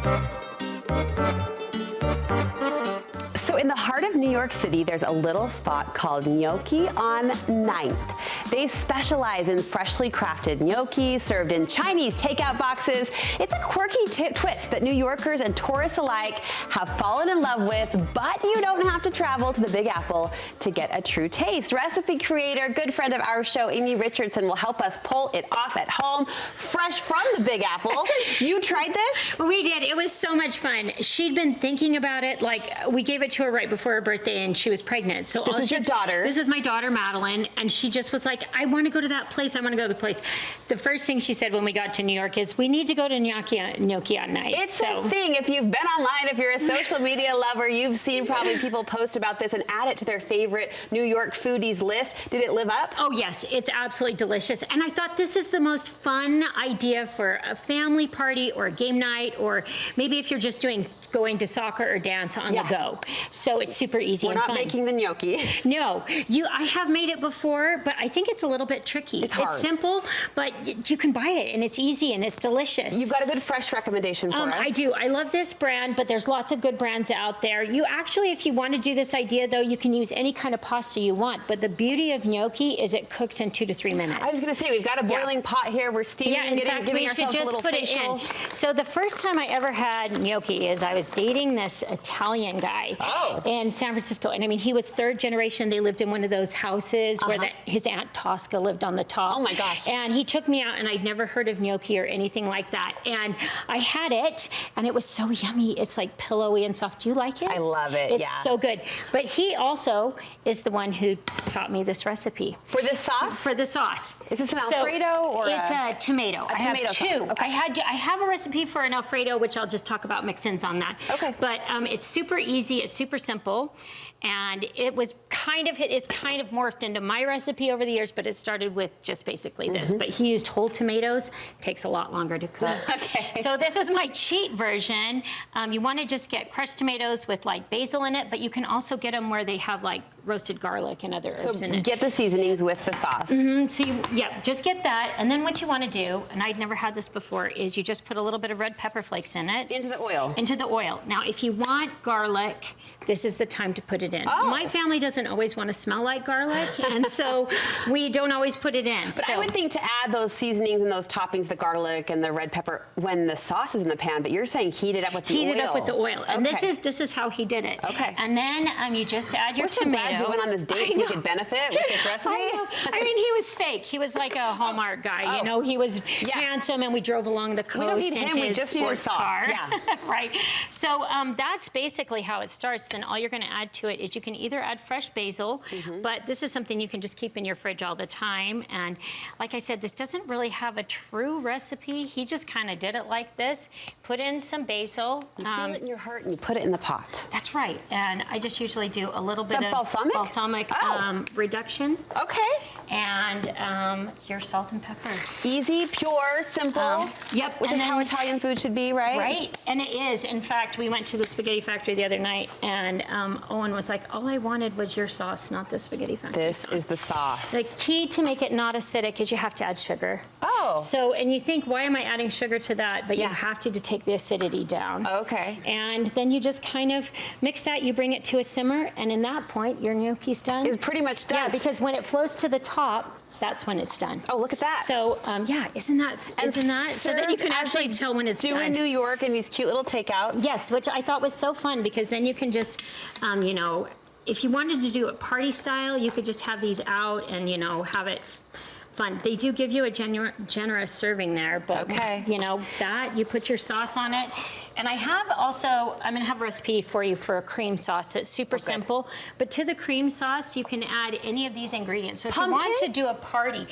So in the heart of New York City, there's a little spot called Gnocchi on 9th. They specialize in freshly crafted gnocchi served in Chinese takeout boxes. It's a quirky twist that New Yorkers and tourists alike have fallen in love with, but you don't have to travel to the Big Apple to get a true taste. Recipe creator, good friend of our show, Amy Richardson, will help us pull it off at home, fresh from the Big Apple. You tried this? We did. It was so much fun. She'd been thinking about it. Like, we gave it to her right before her birthday, and she was pregnant. So this is your daughter. This is my daughter, Madeline, and she just was like, I want to go to that place. I want to go to the place. The first thing she said when we got to New York is, we need to go to Gnocchi on night. It's a thing. If you've been online, if you're a social media lover, you've seen probably people post about this and add it to their favorite New York foodies list. Did it live up? Oh, yes. It's absolutely delicious. And I thought this is the most fun idea for a family party or a game night, or maybe if you're just going to soccer or dance on the go. So it's super easy and fun. We're not making the gnocchi. No. I have made it before, but I think it's a little bit tricky. It's hard. It's simple, but you can buy it, and it's easy, and it's delicious. You've got a good fresh recommendation for us. I do. I love this brand, but there's lots of good brands out there. You actually, if you want to do this idea, though, you can use any kind of pasta you want. But the beauty of gnocchi is it cooks in 2 to 3 minutes. I was going to say, we've got a boiling pot here. We're steaming, in fact, giving we should ourselves just a little put facial. it in. So the first time I ever had gnocchi is I was dating this Italian guy in San Francisco. And I mean, he was 3rd generation. They lived in one of those houses where his Aunt Tosca lived on the top. Oh my gosh. And he took me out, and I'd never heard of gnocchi or anything like that. And I had it, and it was so yummy. It's like pillowy and soft. Do you like it? I love it, It's so good. But he also is the one who taught me this recipe. For this sauce? For the sauce. Is this an Alfredo or it's a tomato. A tomato sauce. I have 2. Okay. I have a recipe for an Alfredo, which I'll just talk about mix-ins on that. Okay. But it's super easy. It's super simple. And it's kind of morphed into my recipe over the years, but it started with just basically this. But he used whole tomatoes. Takes a lot longer to cook. Okay. So this is my cheat version. You want to just get crushed tomatoes with like basil in it, but you can also get them where they have like roasted garlic and other herbs in it. Get the seasonings with the sauce. So just get that, and then what you want to do, and I'd never had this before, is you just put a little bit of red pepper flakes in it. Into the oil. Into the oil. Now, if you want garlic, this is the time to put it in. My family doesn't always want to smell like garlic, and so we don't always put it in. But I would think to add those seasonings and those toppings, the garlic and the red pepper, when the sauce is in the pan, but you're saying heat it up with the oil. Heat it up with the oil. And this is how he did it. Okay. And then you just add your tomato. We're so glad you went on this date so you could benefit with this recipe. I mean, he was fake. He was like a Hallmark guy, you know. He was handsome, and we drove along the coast. We don't need him, we his just need a sauce. Car. Yeah. Right. So that's basically how it starts. Then all you're going to add to it is you can either add fresh basil, but this is something you can just keep in your fridge all the time. And like I said, this doesn't really have a true recipe. He just kind of did it like this. Put in some basil. You feel it in your heart and you put it in the pot. That's right. And I just usually do a little bit of balsamic reduction. Okay. And your salt and pepper. Easy, pure, simple. Yep. Which is how Italian food should be, right? Right. And it is. In fact, we went to the spaghetti factory the other night, and Owen was like, all I wanted was your sauce, not the spaghetti factory. This is the sauce. The key to make it not acidic is you have to add sugar. Oh. So, and you think, why am I adding sugar to that? But you have to take the acidity down. Okay. And then you just kind of mix that, you bring it to a simmer, and in that point, your gnocchi's done. It's pretty much done. Yeah, because when it floats to the top, that's when it's done. Oh, look at that. So, isn't that so that you can actually tell when it's done. In New York in these cute little takeouts. Yes, which I thought was so fun, because then you can just, if you wanted to do it party style, you could just have these out and, have it fun. They do give you a generous serving there, but that you put your sauce on it. And I'm gonna have a recipe for you for a cream sauce that's super simple. But to the cream sauce, you can add any of these ingredients. So if you want to do a party,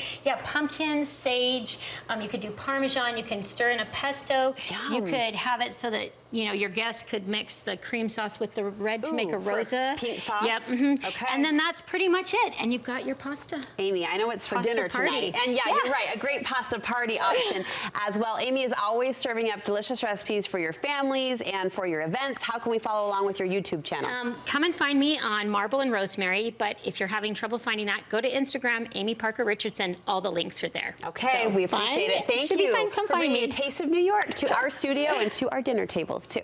pumpkin, sage, you could do Parmesan, you can stir in a pesto. Yum. You could have it so that, your guests could mix the cream sauce with the red to make a rosa. Pink sauce? Yep. Okay. And then that's pretty much it. And you've got your pasta. Amy, I know it's for dinner tonight. And you're right, a great pasta party option as well. Amy is always serving up delicious recipes for your family families and for your events. How can we follow along with your YouTube channel? Come and find me on Marble and Rosemary, but if you're having trouble finding that, go to Instagram, Amy Parker Richardson. All the links are there. Okay, we appreciate it. Thank Should be you fun. Come for find bringing me. a taste of New York to our studio and to our dinner tables, too.